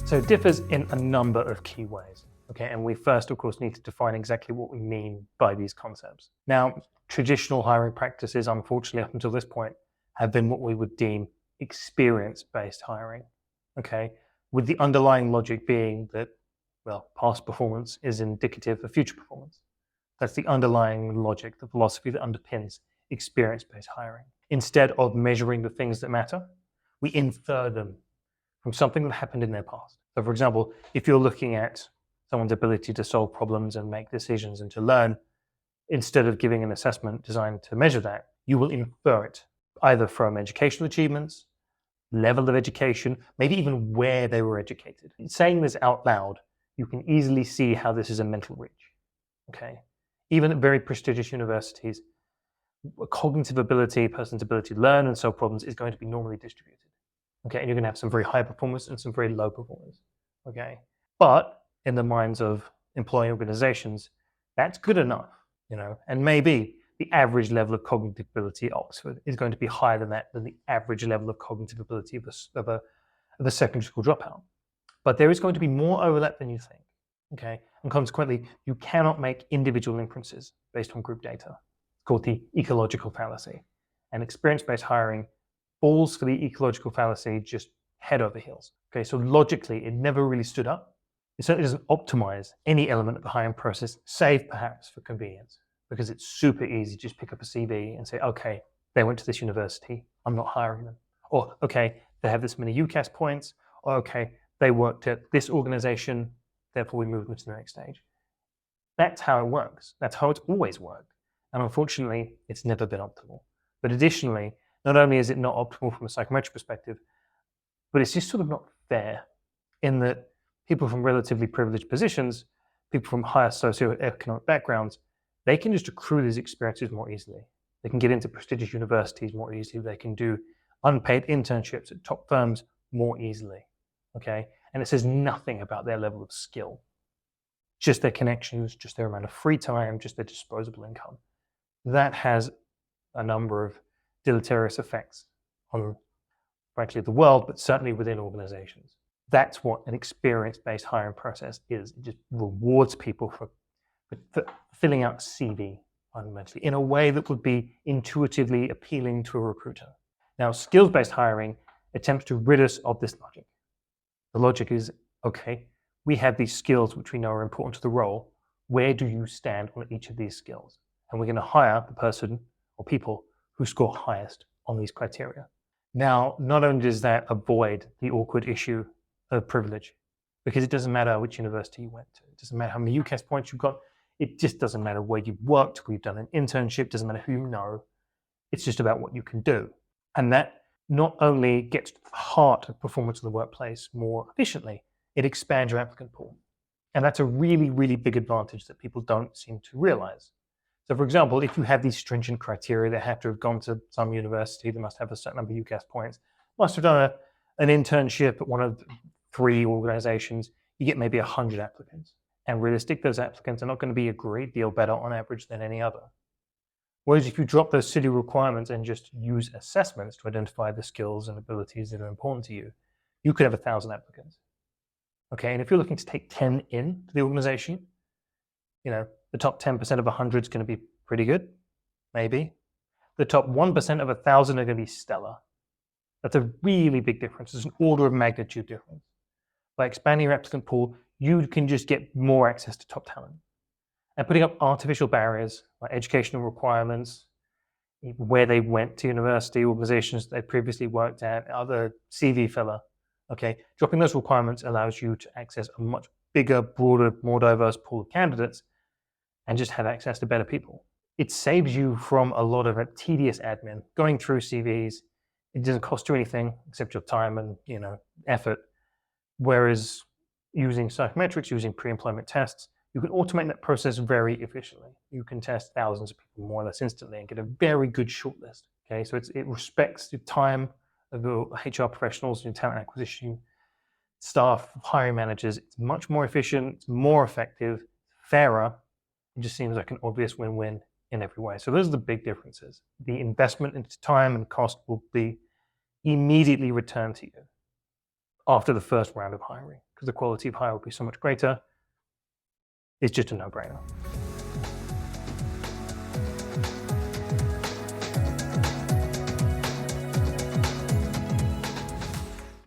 So it differs in a number of key ways. Okay, and we first, of course, need to define exactly what we mean by these concepts. Now, traditional hiring practices, unfortunately, up until this point, have been what we would deem experience-based hiring. Okay, with the underlying logic being that, well, past performance is indicative of future performance. That's the underlying logic, the philosophy that underpins experience-based hiring. Instead of measuring the things that matter, we infer them from something that happened in their past. So for example, if you're looking at someone's ability to solve problems and make decisions and to learn, instead of giving an assessment designed to measure that, you will infer it either from educational achievements, level of education, maybe even where they were educated. In saying this out loud, you can easily see how this is a mental reach. Okay, even at very prestigious universities, cognitive ability, a person's ability to learn and solve problems is going to be normally distributed. Okay, and you're going to have some very high performers and some very low performers. Okay, but in the minds of employee organizations, that's good enough, and maybe the average level of cognitive ability at Oxford is going to be higher than that, than the average level of cognitive ability of a secondary school dropout. But there is going to be more overlap than you think. Okay, and consequently, you cannot make individual inferences based on group data. It's called the ecological fallacy. And experience-based hiring falls for the ecological fallacy just head over heels. Okay, so logically, it never really stood up. It certainly doesn't optimize any element of the hiring process, save perhaps for convenience, because it's super easy to just pick up a CV and say, okay, they went to this university, I'm not hiring them. Or, okay, they have this many UCAS points, or okay, they worked at this organization, therefore we move them to the next stage. That's how it works. That's how it's always worked. And unfortunately, it's never been optimal. But additionally, not only is it not optimal from a psychometric perspective, but it's just sort of not fair in that people from relatively privileged positions, people from higher socioeconomic backgrounds, they can just accrue these experiences more easily. They can get into prestigious universities more easily. They can do unpaid internships at top firms more easily. Okay, and it says nothing about their level of skill, just their connections, just their amount of free time, just their disposable income. That has a number of deleterious effects on, frankly, the world, but certainly within organizations. That's what an experience-based hiring process is. It just rewards people for filling out a CV fundamentally in a way that would be intuitively appealing to a recruiter. Now, skills-based hiring attempts to rid us of this logic. The logic is, okay, we have these skills which we know are important to the role. Where do you stand on each of these skills? And we're going to hire the person or people who score highest on these criteria. Now, not only does that avoid the awkward issue of privilege, because it doesn't matter which university you went to. It doesn't matter how many UCAS points you've got. It just doesn't matter where you've worked, where you've done an internship. It doesn't matter who you know. It's just about what you can do. And that not only gets to the heart of performance in the workplace more efficiently, it expands your applicant pool. And that's a really, really big advantage that people don't seem to realize. So for example, if you have these stringent criteria, they have to have gone to some university, they must have a certain number of UCAS points, must have done an internship at one of 3 organizations, you get maybe 100 applicants. And realistic, those applicants are not going to be a great deal better on average than any other. Whereas if you drop those silly requirements and just use assessments to identify the skills and abilities that are important to you, you could have 1,000 applicants. Okay, and if you're looking to take 10 in to the organization, the top 10% of 100 is going to be pretty good, maybe. The top 1% of 1,000 are going to be stellar. That's a really big difference. It's an order of magnitude difference. By expanding your applicant pool, you can just get more access to top talent. And putting up artificial barriers like educational requirements, where they went to university, organizations they previously worked at, other CV filler. Okay, dropping those requirements allows you to access a much bigger, broader, more diverse pool of candidates and just have access to better people. It saves you from a lot of tedious admin, going through CVs. It doesn't cost you anything except your time and effort. Whereas using psychometrics, using pre-employment tests, you can automate that process very efficiently. You can test thousands of people more or less instantly and get a very good shortlist. Okay, so it respects the time of your HR professionals, your talent acquisition staff, hiring managers. It's much more efficient, it's more effective, fairer. It just seems like an obvious win-win in every way. So those are the big differences. The investment into time and cost will be immediately returned to you. after the first round of hiring, because the quality of hire will be so much greater. It's just a no-brainer.